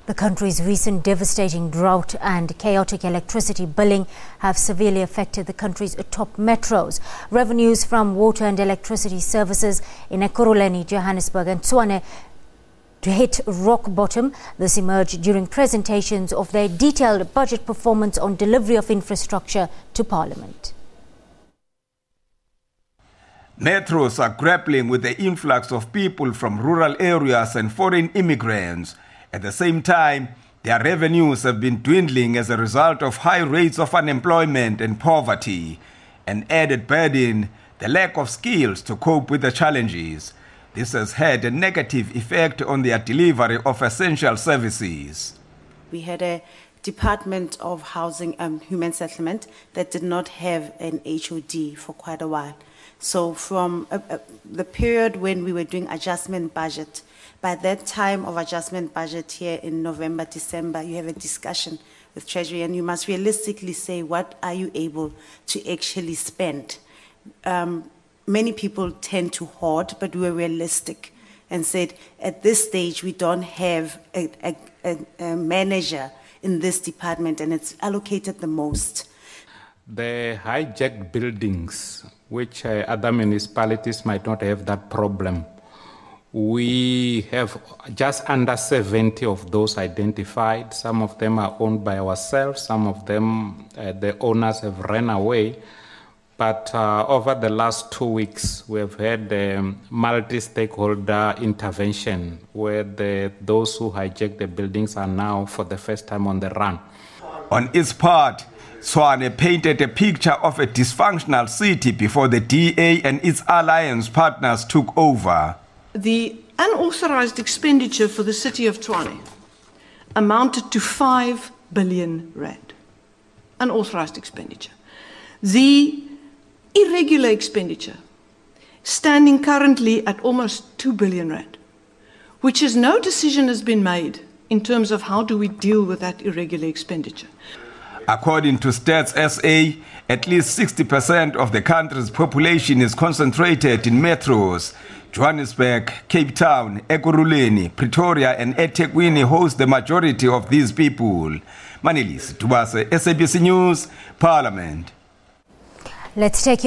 The country's recent devastating drought and chaotic electricity billing have severely affected the country's top metros. Revenues from water and electricity services in Ekurhuleni, Johannesburg and Tshwane to hit rock bottom. This emerged during presentations of their detailed budget performance on delivery of infrastructure to Parliament. Metros are grappling with the influx of people from rural areas and foreign immigrants. At the same time, their revenues have been dwindling as a result of high rates of unemployment and poverty. An added burden, the lack of skills to cope with the challenges. This has had a negative effect on their delivery of essential services. We had a Department of Housing and Human Settlement that did not have an HOD for quite a while. So from the period when we were doing adjustment budget, by that time of adjustment budget here in November, December, you have a discussion with Treasury and you must realistically say, what are you able to actually spend? Many people tend to hoard, but we were realistic and said, at this stage, we don't have a manager in this department and it's allocated the most. The hijacked buildings, which other municipalities might not have that problem. We have just under 70 of those identified. Some of them are owned by ourselves. Some of them, the owners have run away. But over the last 2 weeks, we have had multi-stakeholder intervention where those who hijacked the buildings are now, for the first time, on the run. On its part, Tshwane painted a picture of a dysfunctional city before the DA and its alliance partners took over. The unauthorized expenditure for the city of Tshwane amounted to 5 billion rand. Unauthorized expenditure. The irregular expenditure standing currently at almost 2 billion rand, which is no decision has been made in terms of how do we deal with that irregular expenditure. According to Stats SA, at least 60% of the country's population is concentrated in metros. Johannesburg, Cape Town, Ekurhuleni, Pretoria and eThekwini host the majority of these people. Manelisi Tubase, SABC News, Parliament. Let's take